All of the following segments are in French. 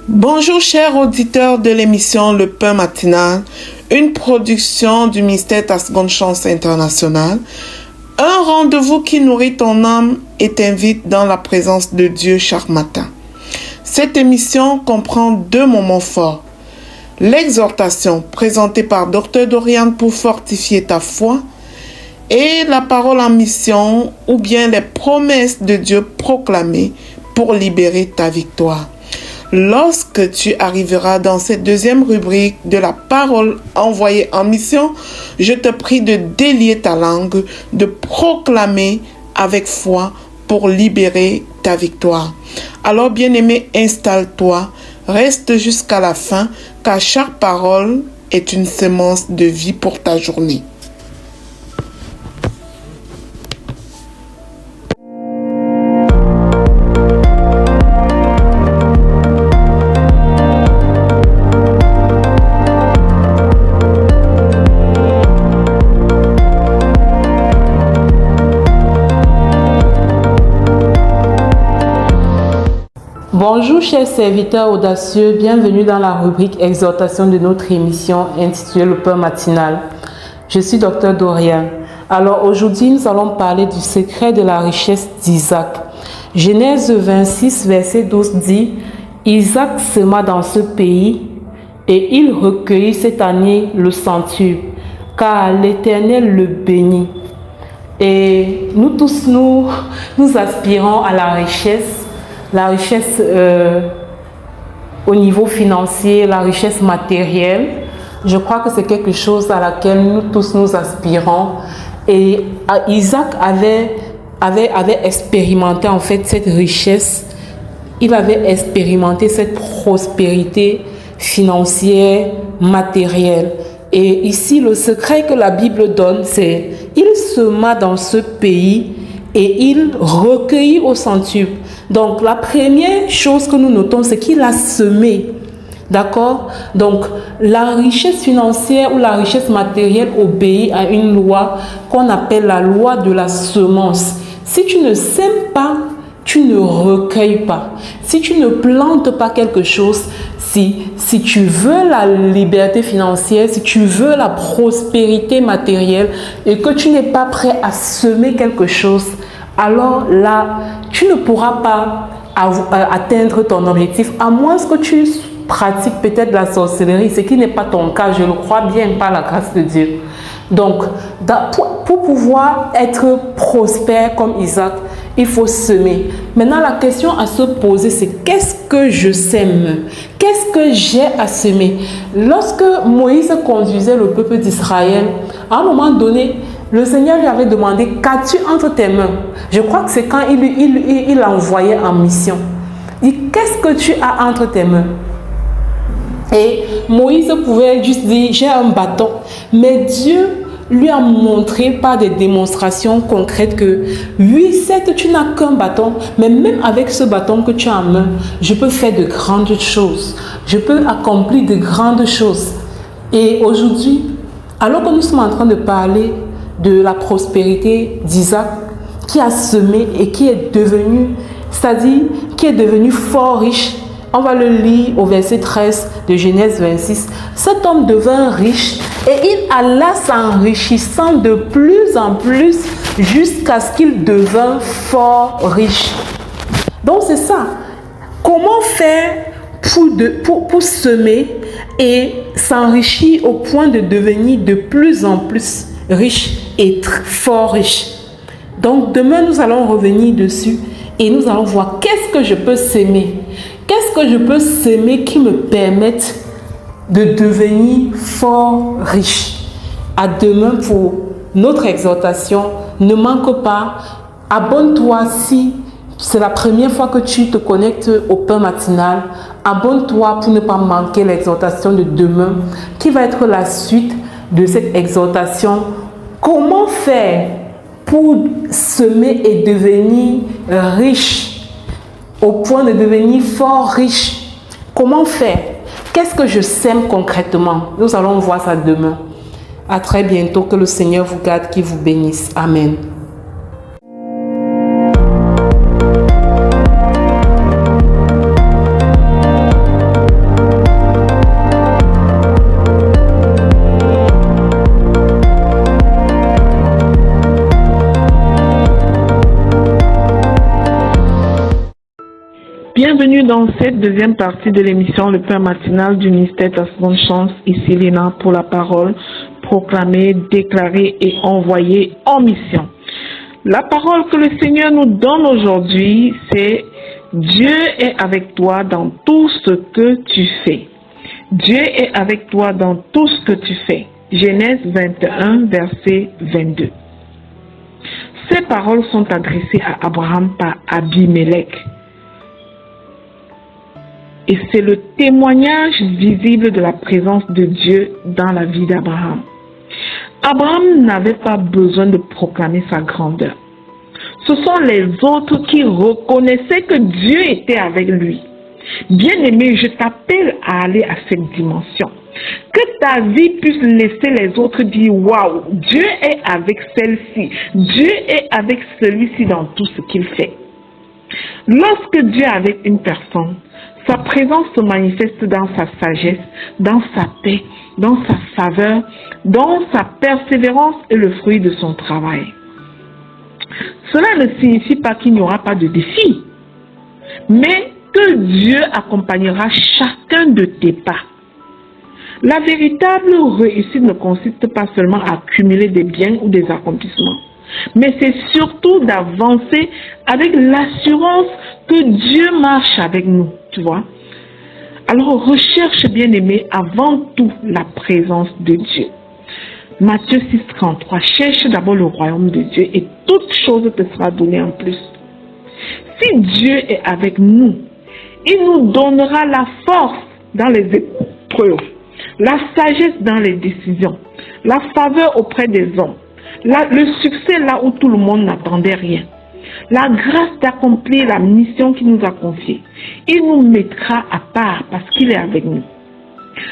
Bonjour chers auditeurs de l'émission Le Pain Matinal, une production du ministère Ta Seconde Chance International, un rendez-vous qui nourrit ton âme et t'invite dans la présence de Dieu chaque matin. Cette émission comprend 2 moments forts. L'exhortation présentée par Dr Dorian pour fortifier ta foi et la parole en mission ou bien les promesses de Dieu proclamées pour libérer ta victoire. Lorsque tu arriveras dans cette 2e rubrique de la parole envoyée en mission, je te prie de délier ta langue, de proclamer avec foi pour libérer ta victoire. Alors, bien-aimé, installe-toi, reste jusqu'à la fin, car chaque parole est une semence de vie pour ta journée. Bonjour chers serviteurs audacieux, bienvenue dans la rubrique exhortation de notre émission intitulée Le Pain Matinal. Je suis Dr Dorian. Alors aujourd'hui nous allons parler du secret de la richesse d'Isaac. Genèse 26 verset 12 dit: Isaac sema dans ce pays et il recueillit cette année le centuple, car l'Éternel le bénit. Et nous tous nous aspirons à la richesse au niveau financier, la richesse matérielle. Je crois que c'est quelque chose à laquelle nous tous nous aspirons. Et Isaac avait expérimenté en fait cette richesse. Il avait expérimenté cette prospérité financière, matérielle. Et ici, le secret que la Bible donne, c'est: il sema dans ce pays et il recueillit au centuple. Donc, la première chose que nous notons, c'est qu'il a semé. D'accord? Donc, la richesse financière ou la richesse matérielle obéit à une loi qu'on appelle la loi de la semence. Si tu ne sèmes pas, tu ne recueilles pas. Si tu ne plantes pas quelque chose, si tu veux la liberté financière, si tu veux la prospérité matérielle et que tu n'es pas prêt à semer quelque chose, alors là, tu ne pourras pas atteindre ton objectif, à moins que tu pratiques peut-être la sorcellerie, ce qui n'est pas ton cas, je le crois bien, par la grâce de Dieu. Donc, pour pouvoir être prospère comme Isaac, il faut semer. Maintenant, la question à se poser, c'est: qu'est-ce que je sème? Qu'est-ce que j'ai à semer? Lorsque Moïse conduisait le peuple d'Israël, à un moment donné, le Seigneur lui avait demandé: qu'as-tu entre tes mains? Je crois que c'est quand il l'envoyait en mission. Il dit: qu'est-ce que tu as entre tes mains? Et Moïse pouvait juste dire: j'ai un bâton. Mais Dieu lui a montré par des démonstrations concrètes que oui, certes, tu n'as qu'un bâton, mais même avec ce bâton que tu as en main, je peux faire de grandes choses. Je peux accomplir de grandes choses. Et aujourd'hui, alors que nous sommes en train de parler de la prospérité d'Isaac, qui a semé et qui est devenu, c'est-à-dire qui est devenu fort riche. On va le lire au verset 13 de Genèse 26. Cet homme devint riche et il alla s'enrichissant de plus en plus jusqu'à ce qu'il devint fort riche. Donc c'est ça. Comment faire pour semer et s'enrichir au point de devenir de plus en plus riche et fort riche? Donc demain nous allons revenir dessus et nous allons voir qu'est-ce que je peux s'aimer. Qu'est-ce que je peux s'aimer qui me permette de devenir fort riche? À demain pour notre exhortation. Ne manque pas. Abonne-toi si c'est la première fois que tu te connectes au pain matinal. Abonne-toi pour ne pas manquer l'exhortation de demain qui va être la suite de cette exhortation. Comment faire pour semer et devenir riche au point de devenir fort riche? Comment faire? Qu'est-ce que je sème concrètement? Nous allons voir ça demain. À très bientôt. Que le Seigneur vous garde, qu'il vous bénisse. Amen. dans cette deuxième partie de l'émission Le Pain matinal du ministère Ta Seconde Chance, ici Léna pour la parole, proclamée, déclarée et envoyée en mission. La parole que le Seigneur nous donne aujourd'hui, c'est Dieu est avec toi dans tout ce que tu fais. Dieu est avec toi dans tout ce que tu fais. Genèse 21, verset 22. Ces paroles sont adressées à Abraham par Abimelech. Et c'est le témoignage visible de la présence de Dieu dans la vie d'Abraham. Abraham n'avait pas besoin de proclamer sa grandeur. Ce sont les autres qui reconnaissaient que Dieu était avec lui. Bien-aimé, je t'appelle à aller à cette dimension. Que ta vie puisse laisser les autres dire « Waouh, Dieu est avec celle-ci. Dieu est avec celui-ci dans tout ce qu'il fait. » Lorsque Dieu est avec une personne, sa présence se manifeste dans sa sagesse, dans sa paix, dans sa faveur, dans sa persévérance et le fruit de son travail. Cela ne signifie pas qu'il n'y aura pas de défis, mais que Dieu accompagnera chacun de tes pas. La véritable réussite ne consiste pas seulement à accumuler des biens ou des accomplissements, mais c'est surtout d'avancer avec l'assurance que Dieu marche avec nous, tu vois. Alors recherche, bien-aimé, avant tout la présence de Dieu. Matthieu 6, 33, cherche d'abord le royaume de Dieu et toute chose te sera donnée en plus. Si Dieu est avec nous, il nous donnera la force dans les épreuves, la sagesse dans les décisions, la faveur auprès des hommes, le succès là où tout le monde n'attendait rien, la grâce d'accomplir la mission qu'il nous a confiée. Il nous mettra à part parce qu'il est avec nous.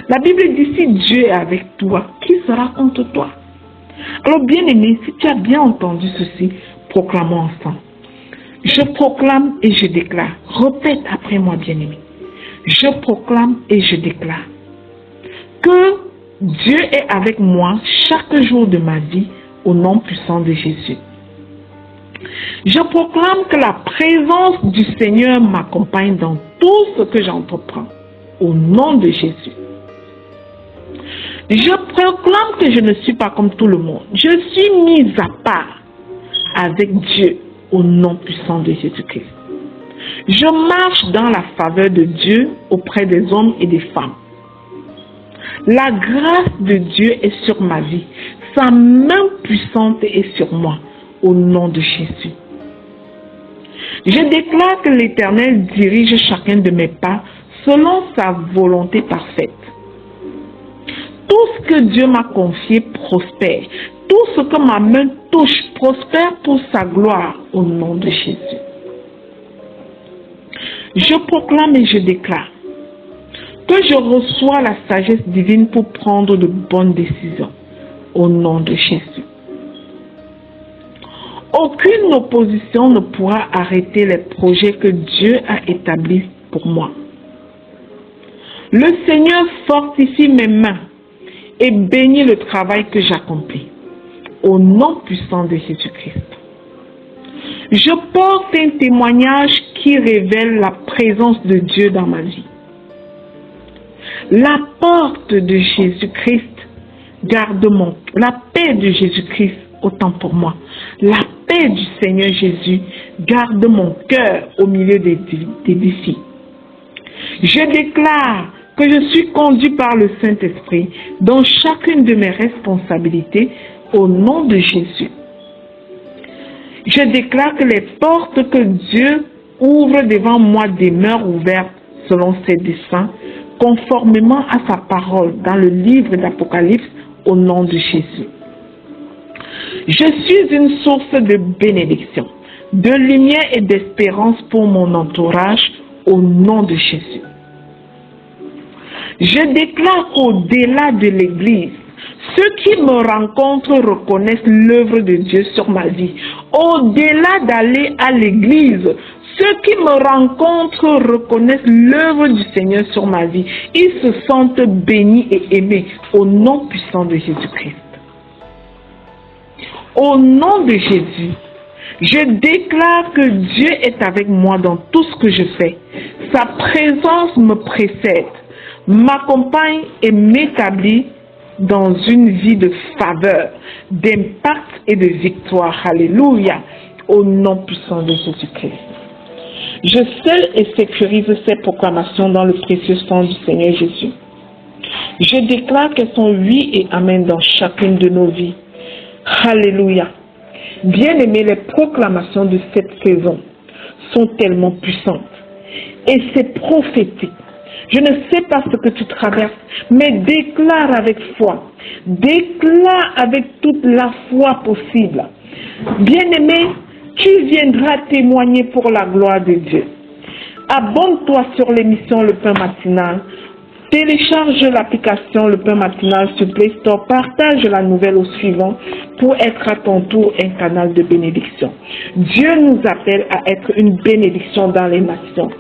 La Bible dit, si Dieu est avec toi, qui sera contre toi? Alors bien-aimé, si tu as bien entendu ceci, proclamons ensemble. Je proclame et je déclare. Répète après moi, bien-aimé. Je proclame et je déclare que Dieu est avec moi chaque jour de ma vie au nom puissant de Jésus. Je proclame que la présence du Seigneur m'accompagne dans tout ce que j'entreprends au nom de Jésus. Je proclame que je ne suis pas comme tout le monde. Je suis mise à part avec Dieu au nom puissant de Jésus-Christ. Je marche dans la faveur de Dieu auprès des hommes et des femmes. La grâce de Dieu est sur ma vie. Sa main puissante est sur moi au nom de Jésus. Je déclare que l'Éternel dirige chacun de mes pas selon sa volonté parfaite. Tout ce que Dieu m'a confié prospère. Tout ce que ma main touche prospère pour sa gloire au nom de Jésus. Je proclame et je déclare que je reçois la sagesse divine pour prendre de bonnes décisions au nom de Jésus. Aucune opposition ne pourra arrêter les projets que Dieu a établis pour moi. Le Seigneur fortifie mes mains et bénit le travail que j'accomplis au nom puissant de Jésus-Christ. Je porte un témoignage qui révèle la présence de Dieu dans ma vie. La porte de Jésus-Christ garde la paix de Jésus-Christ autant pour moi. La paix du Seigneur Jésus garde mon cœur au milieu des défis. Je déclare que je suis conduit par le Saint-Esprit dans chacune de mes responsabilités au nom de Jésus. Je déclare que les portes que Dieu ouvre devant moi demeurent ouvertes selon ses desseins, conformément à sa parole dans le livre d'Apocalypse au nom de Jésus. Je suis une source de bénédiction, de lumière et d'espérance pour mon entourage au nom de Jésus. Je déclare qu'au-delà de l'Église, ceux qui me rencontrent reconnaissent l'œuvre de Dieu sur ma vie. Au-delà d'aller à l'Église, ceux qui me rencontrent reconnaissent l'œuvre du Seigneur sur ma vie. Ils se sentent bénis et aimés au nom puissant de Jésus-Christ. Au nom de Jésus, Je déclare que Dieu est avec moi dans tout ce que je fais. Sa présence me précède, m'accompagne et m'établit dans une vie de faveur, d'impact et de victoire. Alléluia, au nom puissant de Jésus-Christ. Je scelle et sécurise ces proclamations dans le précieux sang du Seigneur Jésus. Je déclare qu'elles sont oui et amen dans chacune de nos vies. Alléluia. Bien-aimés, les proclamations de cette saison sont tellement puissantes et c'est prophétique. Je ne sais pas ce que tu traverses, mais déclare avec foi. Déclare avec toute la foi possible. Bien-aimé, tu viendras témoigner pour la gloire de Dieu. Abonne-toi sur l'émission Le Pain Matinal. Télécharge l'application Le Pain Matinal sur Play Store. Partage la nouvelle au suivant pour être à ton tour un canal de bénédiction. Dieu nous appelle à être une bénédiction dans les nations.